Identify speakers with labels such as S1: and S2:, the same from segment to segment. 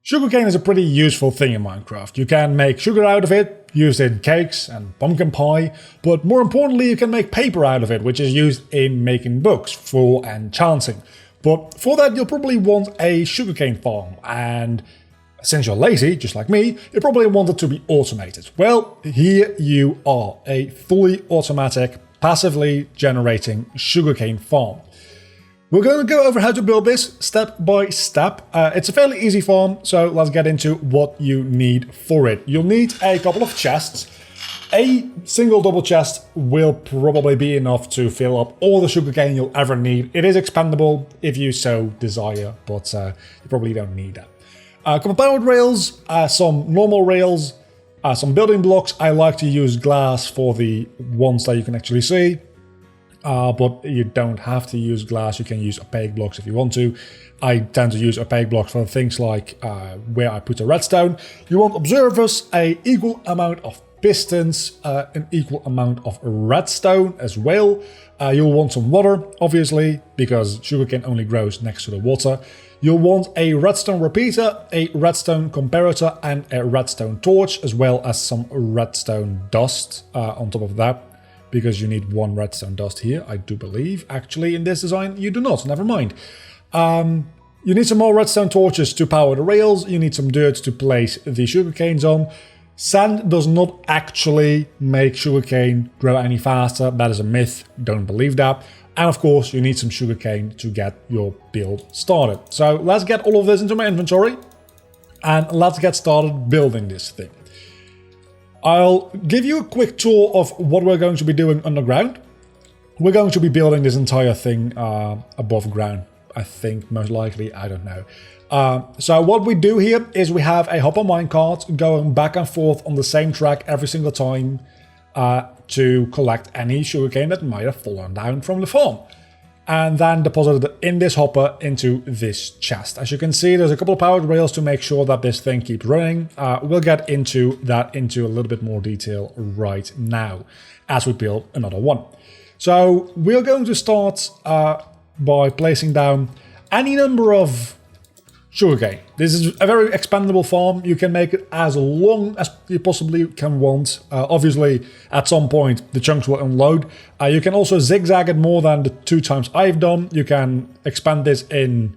S1: Sugarcane is a pretty useful thing in Minecraft. You can make sugar out of it, used in cakes and pumpkin pie, but more importantly you can make paper out of it, which is used in making books for enchanting. But for that you'll probably want a sugarcane farm, and since you're lazy, just like me, you probably want it to be automated. Well, here you are, a fully automatic, passively generating sugarcane farm. We're going to go over how to build this step by step. It's a fairly easy farm, so let's get into what you need for it. You'll need a couple of chests. A single double chest will probably be enough to fill up all the sugarcane you'll ever need. It is expandable if you so desire, but you probably don't need that. A couple powered rails, some normal rails, some building blocks. I like to use glass for the ones that you can actually see. But you don't have to use glass, you can use opaque blocks if you want to. I tend to use opaque blocks for things like where I put the redstone. You want observers, an equal amount of pistons, an equal amount of redstone as well. You'll want some water, obviously, because sugarcane only grows next to the water. You'll want a redstone repeater, a redstone comparator, and a redstone torch, as well as some redstone dust on top of that. Because you need one redstone dust here, I do believe. Actually, in this design, you do not. Never mind. You need some more redstone torches to power the rails. You need some dirt to place the sugarcanes on. Sand does not actually make sugarcane grow any faster. That is a myth. Don't believe that. And of course, you need some sugarcane to get your build started. So let's get all of this into my inventory. And let's get started building this thing. I'll give you a quick tour of what we're going to be doing underground. We're going to be building this entire thing above ground, I think, most likely, I don't know. So what we do here is we have a hopper minecart going back and forth on the same track every single time to collect any sugarcane that might have fallen down from the farm. And then deposited in this hopper into this chest. As you can see, there's a couple of powered rails to make sure that this thing keeps running. We'll get into that into a little bit more detail right now as we build another one. So we're going to start by placing down any number of sugarcane. This is a very expandable farm. You can make it as long as you possibly can want. Obviously, at some point, the chunks will unload. You can also zigzag it more than the 2 times I've done. You can expand this in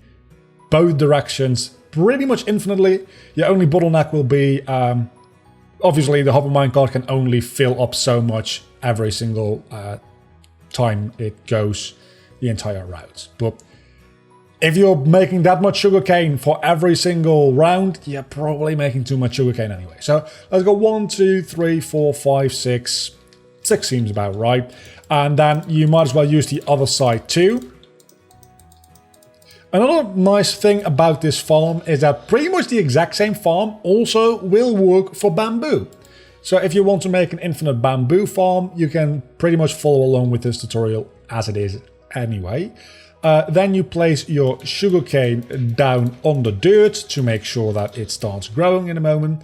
S1: both directions pretty much infinitely. Your only bottleneck will be, obviously, the hopper minecart can only fill up so much every single time it goes the entire route. But if you're making that much sugarcane for every single round, you're probably making too much sugarcane anyway. So let's go 1, 2, 3, 4, 5, 6. 6 seems about right. And then you might as well use the other side too. Another nice thing about this farm is that pretty much the exact same farm also will work for bamboo. So if you want to make an infinite bamboo farm, you can pretty much follow along with this tutorial as it is anyway. Then you place your sugarcane down on the dirt to make sure that it starts growing in a moment.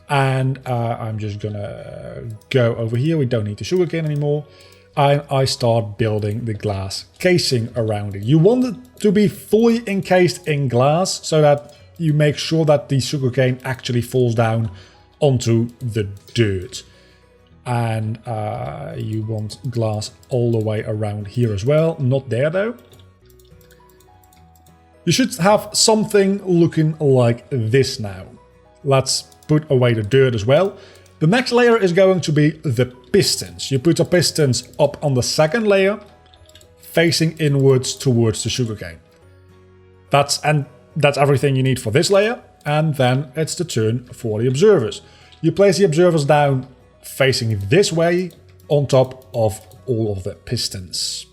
S1: And I'm just gonna go over here. We don't need the sugarcane anymore. And I start building the glass casing around it. You want it to be fully encased in glass so that you make sure that the sugarcane actually falls down onto the dirt. And you want glass all the way around here as well. Not there though. You should have something looking like this now. Let's put away the dirt as well. The next layer is going to be the pistons. You put the pistons up on the second layer, facing inwards towards the sugarcane. That's everything you need for this layer. And then it's the turn for the observers. You place the observers down facing this way on top of all of the pistons.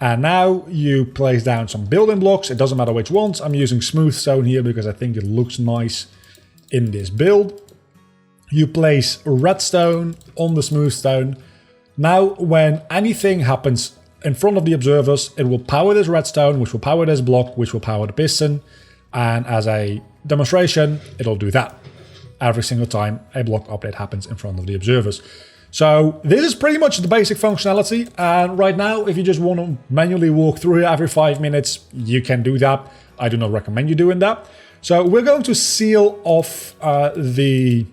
S1: And now you place down some building blocks. It doesn't matter which ones. I'm using smooth stone here because I think it looks nice in this build. You place redstone on the smooth stone. Now when anything happens in front of the observers, it will power this redstone, which will power this block, which will power the piston. And as a demonstration, it'll do that every single time a block update happens in front of the observers. So this is pretty much the basic functionality, and right now if you just want to manually walk through it every 5 minutes, you can do that. I do not recommend you doing that. So we're going to seal off the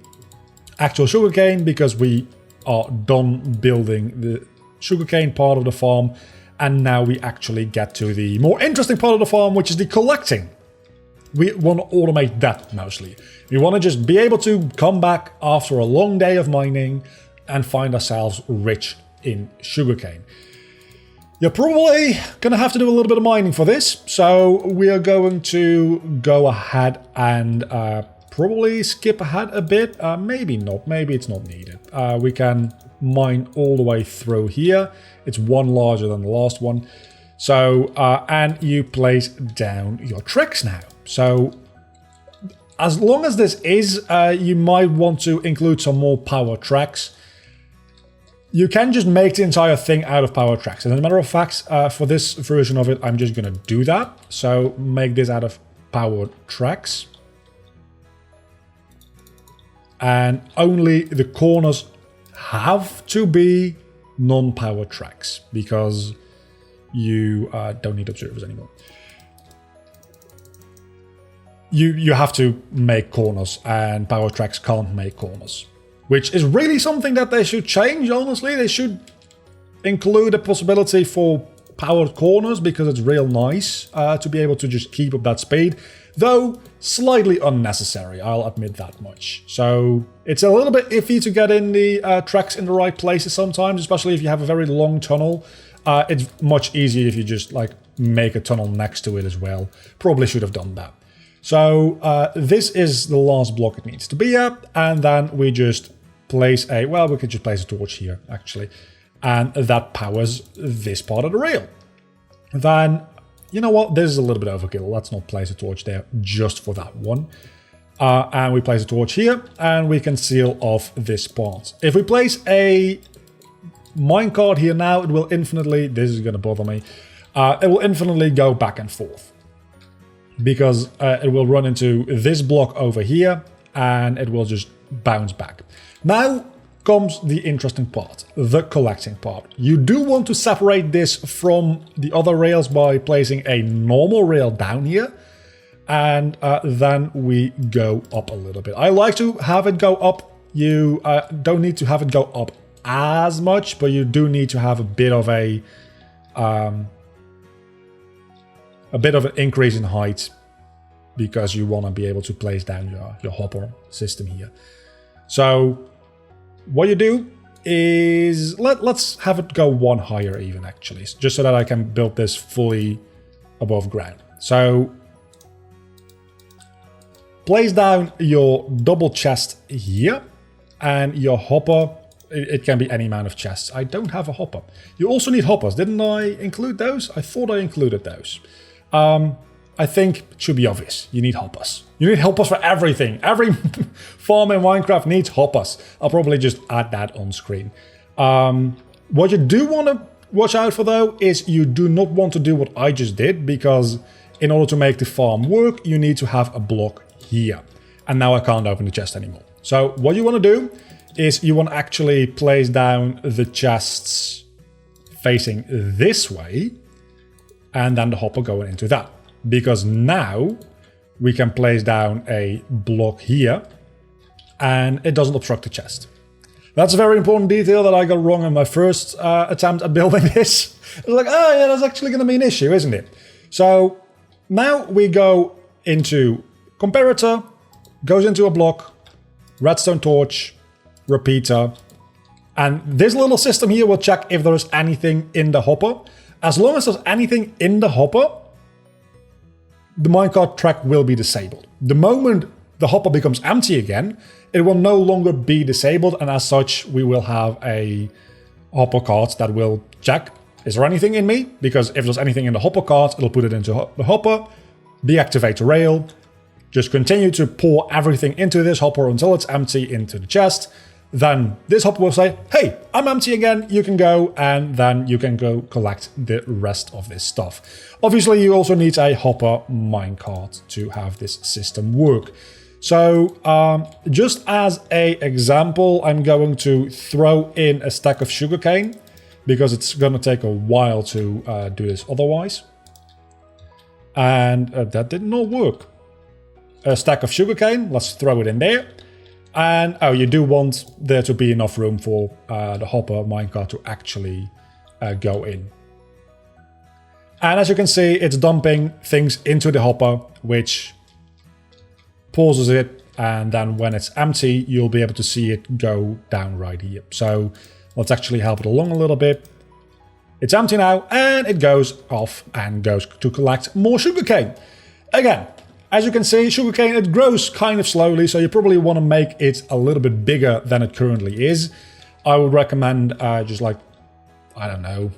S1: actual sugarcane because we are done building the sugarcane part of the farm. And now we actually get to the more interesting part of the farm, which is the collecting. We want to automate that mostly. We want to just be able to come back after a long day of mining and find ourselves rich in sugarcane. You're probably going to have to do a little bit of mining for this. So we are going to go ahead and probably skip ahead a bit. Maybe not. Maybe it's not needed. We can mine all the way through here. It's one larger than the last one. So, and you place down your tracks now. So, as long as this is, you might want to include some more power tracks. You can just make the entire thing out of power tracks. And as a matter of fact, for this version of it, I'm just going to do that. So, make this out of power tracks. And only the corners have to be non-power tracks because you don't need observers anymore. You have to make corners and power tracks can't make corners, which is really something that they should change, honestly. They should include a possibility for powered corners because it's real nice to be able to just keep up that speed, though slightly unnecessary, I'll admit that much. So it's a little bit iffy to get in the tracks in the right places sometimes, especially if you have a very long tunnel. It's much easier if you just like make a tunnel next to it as well. Probably should have done that. So this is the last block it needs to be at, and then we just place a, well, we could just place a torch here actually, and that powers this part of the rail. Then, you know what, this is a little bit overkill. Let's not place a torch there just for that one. And we place a torch here, and we can seal off this part. If we place a minecart here now, it will infinitely, this is going to bother me, it will infinitely go back and forth. Because it will run into this block over here, and it will just bounce back. Now comes the interesting part, the collecting part. You do want to separate this from the other rails by placing a normal rail down here, and then we go up a little bit. I like to have it go up. You don't need to have it go up as much, but you do need to have a bit of an increase in height because you want to be able to place down your hopper system here. So what you do is let's have it go one higher even actually, just so that I can build this fully above ground. So place down your double chest here and your hopper. It can be any amount of chests. I don't have a hopper. You also need hoppers. Didn't I include those? I thought I included those. I think it should be obvious. You need hoppers. You need hoppers for everything. Every farm in Minecraft needs hoppers. I'll probably just add that on screen. What you do want to watch out for though is you do not want to do what I just did, because in order to make the farm work, you need to have a block here. And now I can't open the chest anymore. So what you want to do is you want to actually place down the chests facing this way, and then the hopper going into that. Because now we can place down a block here, and it doesn't obstruct the chest. That's a very important detail that I got wrong in my first attempt at building this. I was like, oh yeah, that's actually going to be an issue, isn't it? So now we go into comparator, goes into a block, redstone torch, repeater, and this little system here will check if there is anything in the hopper. As long as there's anything in the hopper, the minecart track will be disabled. The moment the hopper becomes empty again, it will no longer be disabled, and as such, we will have a hopper cart that will check, is there anything in me? Because if there's anything in the hopper cart, it'll put it into the hopper, deactivate the rail, just continue to pour everything into this hopper until it's empty into the chest. Then this hopper will say, hey, I'm empty again, you can go, and then you can go collect the rest of this stuff. Obviously, you also need a hopper minecart to have this system work. So, just as an example, I'm going to throw in a stack of sugarcane, because it's going to take a while to do this otherwise. And that did not work. A stack of sugarcane, let's throw it in there. And oh, you do want there to be enough room for the hopper minecart to actually go in. And as you can see, it's dumping things into the hopper, which pauses it. And then when it's empty, you'll be able to see it go down right here. So let's actually help it along a little bit. It's empty now, and it goes off and goes to collect more sugarcane. Again, as you can see, sugarcane, it grows kind of slowly, so you probably want to make it a little bit bigger than it currently is. I would recommend just like, I don't know,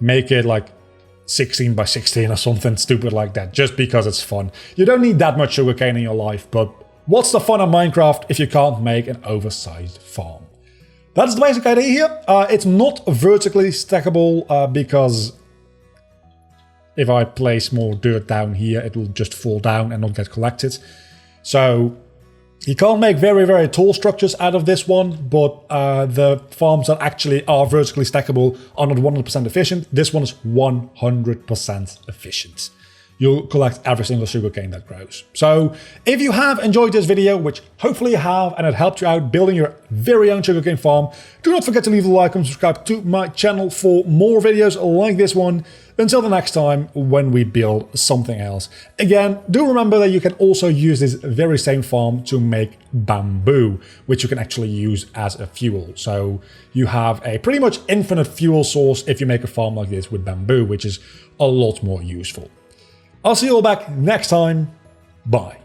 S1: make it like 16 by 16 or something stupid like that, just because it's fun. You don't need that much sugarcane in your life, but what's the fun of Minecraft if you can't make an oversized farm? That's the basic idea here. It's not vertically stackable because if I place more dirt down here, it will just fall down and not get collected. So you can't make very, very tall structures out of this one, but the farms that actually are vertically stackable are not 100% efficient. This one is 100% efficient. You'll collect every single sugarcane that grows. So if you have enjoyed this video, which hopefully you have, and it helped you out building your very own sugarcane farm, do not forget to leave a like and subscribe to my channel for more videos like this one. Until the next time when we build something else. Again, do remember that you can also use this very same farm to make bamboo, which you can actually use as a fuel. So you have a pretty much infinite fuel source if you make a farm like this with bamboo, which is a lot more useful. I'll see you all back next time. Bye.